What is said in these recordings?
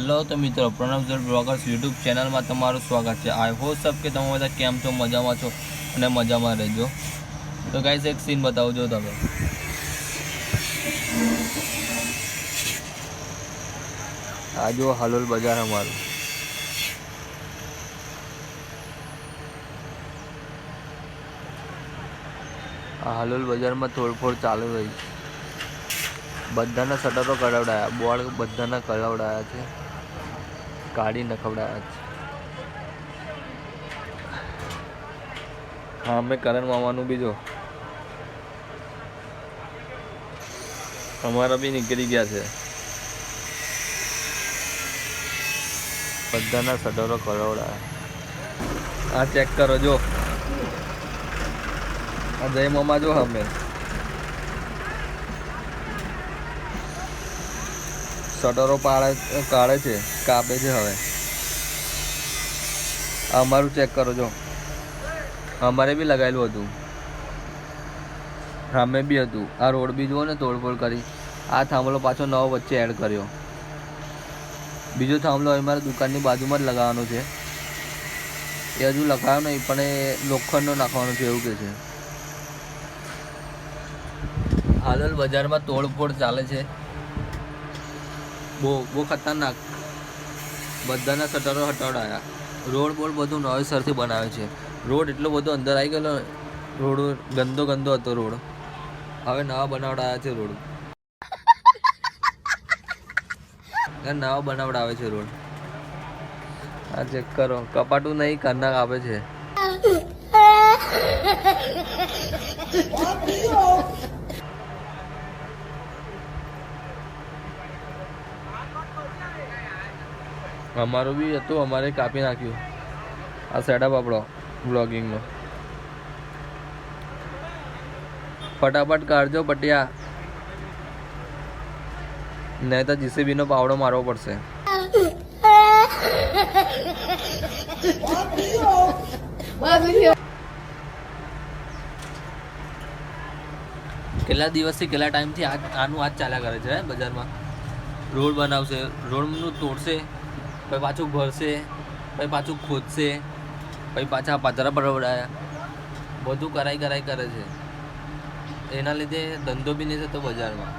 Hello तो मित्रों प्रणव जोड़ ब्लॉगर्स यूट्यूब चैनल में तमारू स्वागत है। आई होप सब के तमे बधा केम छो, मजा में छो अने मजा में रहो। तो गाइस एक सीन बताओ जो तमे आ जो हालोल बाजार हमारू आ हालोल बाजार में तोड़फोड़ चालू रही। बधाना शटरो कढ़ावडाया, बोर्ड बधाना कढ़ावडाया छे, काढ़ी नखवडाया छे। हाँ मैं करण मामानु भी जो हमारा भी निकली गया छे। बधाना शटरो कढ़ावडाया। आ चेक करो जो आ जय मामा जो हमें शटरो पाड़े काढ़े छे, कापे छे। हवे अमारू चेक करो जो अमारे भी लगायेलुं हतुं, सामे भी हतुं। आ रोड भी जुओ ने तोड़फोड़ करी। आ थांभलो पाछो नवो वच्चे एड कर्यो। बीजो थांभलो अमारी दुकाननी बाजुमां ज लगावવાનો छे। ए हजू लखायो नहीं पण ए लोखंडनो नाखવાનો छे एवुं के छे। हालोल बजारमां तोड़फोड़ चाले छे। बो खतरनाक। बधाना शटरो हटावडाया। रोड बोर्ड बधुं नवेसरथी बनावे छे। रोड एटलो बधो अंदर आई गेलो, रोड गंदो गंदो हतो रोड। हवे नवा बनावडाया छे रोड। नवा बनावडावे छे रोड। आ चेक करो कपाटू नहीं कर्नाक आवे छे। अमारू भी हतुं, अमारे कापी नाख्युं। आ सेटअप आपणो ब्लॉगिंग नो। फटाफट काढजो पटिया, नहीं तो जीसीबी नो पावड़ो मारवो पड़शे। કેટલા દિવસથી કેટલા ટાઈમથી આનું આજ ચાલ્યા કરે છે બજારમાં। રોડ બનાવશે, રોડનું તોડશે, પછી પાછું ભરશે, પછી પાછું ખોદશે, પછી પાછા પાથરા પડાવડાયા, બધું કરાઈ કરે છે। એના લીધે ધંધો બી નહીં થતો બજારમાં।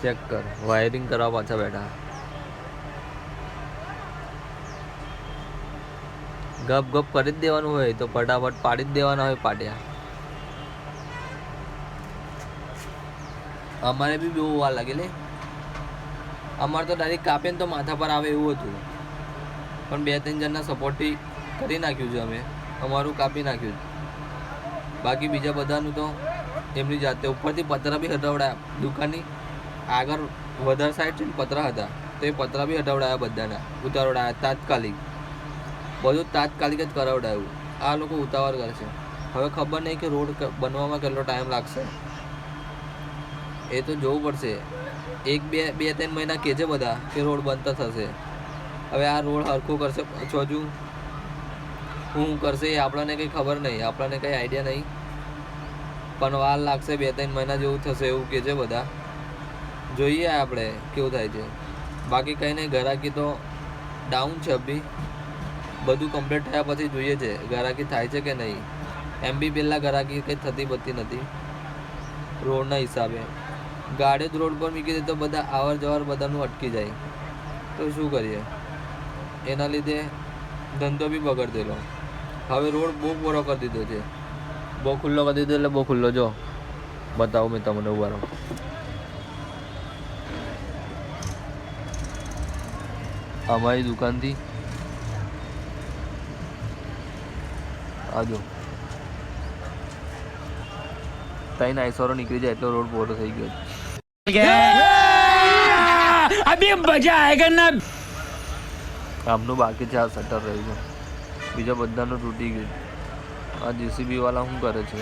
ચેક કર, વાયરિંગ કરવા પાછા બેઠા। ગપ ગપ કરી જ દેવાનું હોય તો ફટાફટ પાડી જ દેવાના હોય પાટિયા। અમારે બી બહુ વાર લાગે લે। અમારે તો ડાયરેક્ટ કાપે ને તો માથા પર આવે એવું હતું, પણ બે ત્રણ જણના સપોર્ટથી કરી નાખ્યું છે અમે। અમારું કાપી નાખ્યું, બાકી બીજા બધાનું તો એમની જાતે ઉપરથી પતરા બી હટાવડાયા। દુકાનની આગળ વધારે સાઈડ છે ને પતરા હતા, તો એ પતરા બી હટાવડાયા, બધાના ઉતાવડાયા તાત્કાલિક। બધું તાત્કાલિક જ કરાવડાયું। આ લોકો ઉતાવળ કરશે। હવે ખબર નહીં કે રોડ બનવામાં કેટલો ટાઈમ લાગશે, એ તો જોવું પડશે। એક બે ત્રણ મહિના કહે છે બધા કે રોડ બનતા થશે। હવે આ રોડ હરખો કરશે પાછું હજુ શું કરશે એ આપણને કંઈ ખબર નહીં, આપણને કંઈ આઈડિયા નહીં, પણ વાર લાગશે। બે ત્રણ મહિના જેવું થશે એવું કહે છે બધા। જોઈએ આપણે કેવું થાય છે। બાકી કંઈ નહીં, ગ્રાહકી તો ડાઉન છે અભી। બધું કમ્પ્લીટ થયા પછી જોઈએ છે ગ્રાહકી થાય છે કે નહીં। એમ બી પહેલાં ગ્રાહકી કંઈ થતી બતી નથી રોડના હિસાબે। ગાડી જ રોડ પર મૂકી દે તો બધા આવર જવર બધાનું અટકી જાય, તો શું કરીએ। એના લીધે ધંધો બી બગડેલો। હવે રોડ બહુ પૂરો કરી દીધો છે, બહુ ખુલ્લો કરી દીધો, એટલે બહુ ખુલ્લો। જો બતાવું મેં તમને, ઉભા રહો। અમારી દુકાનથી આજો ત્રણ આઈસરો નીકળી જાય એટલો રોડ પૂરો થઈ ગયો। અભી મજા આયેગા ના। આમનું બાકી છે, આ શટર રહ્યું છે, બીજા બધાનું તૂટી ગયું। આ જેસીબી વાળા શું કરે છે?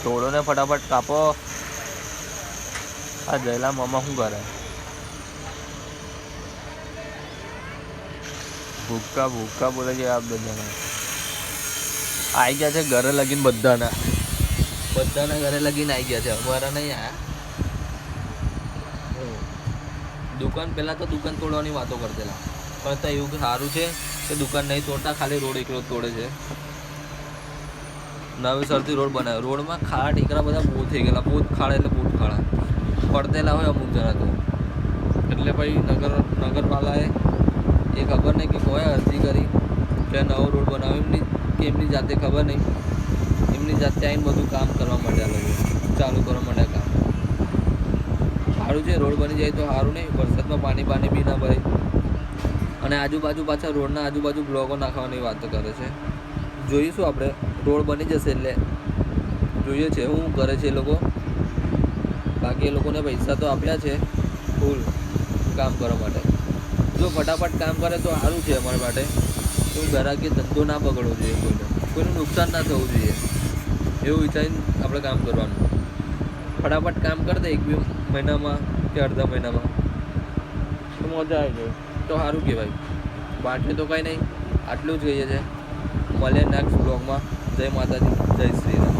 તોડો ને ફટાફટ કાપો। આ જયલા મામા શું કરે? ભૂક્કા ભૂક્કા બોલે છે આ બધાને। આવી ગયા છે ઘરે લગીને બધાના ઘરે લગીને આવી ગયા છે, અમારા નહીં આયા. દુકાન પહેલાં તો દુકાન તોડવાની વાતો કરતેલા, પણ તો એવું સારું છે કે દુકાન નહીં તોડતા, ખાલી રોડ એકલો તોડે છે. નવેસરથી રોડ બનાવ્યો. રોડમાં ખાડા ટીકરા બધા બહુ થઈ ગયેલા, બહુ જ ખાડા એટલે બહુ જ ખાડા પડતેલા હોય અમુક જણા તો. એટલે પછી નગરવાલાએ એ ખબર નહીં કે કોઈ અરજી કરી કે નવો રોડ બનાવ્યો, એમની જાતે ખબર નહીં, એમની જાતે આવીને બધું કામ કરવા માંડ્યા, લોકો ચાલુ કરવા માંડ્યા કામ. સારું છે, રોડ બની જાય તો સારું નહીં, વરસાદમાં પાણી બી ના ભરે. અને આજુબાજુ પાછા રોડના આજુબાજુ બ્લોકો નાખવાની વાત કરે છે. જોઈશું આપણે, રોડ બની જશે એટલે જોઈએ છે શું કરે છે એ લોકો. બાકી એ લોકોને પૈસા તો આપ્યા છે ફૂલ કામ કરવા માટે. જો ફટાફટ કામ કરે તો સારું છે અમારા માટે. કોઈ ગ્રાહકી ધંધો ના બગડવો જોઈએ, કોઈનું નુકસાન ના થવું જોઈએ, એવું વિચારીને આપણે કામ કરવાનું. ફટાફટ કામ કરી દે 1-2 મહિનામાં કે અડધા મહિનામાં તો મજા આવી જાય તો સારું કહેવાય. બાકી તો કંઈ નહીં, આટલું જ કહીએ છે. મળીએ નેક્સ્ટ બ્લોગમાં. જય માતાજી, જય શ્રી રામ.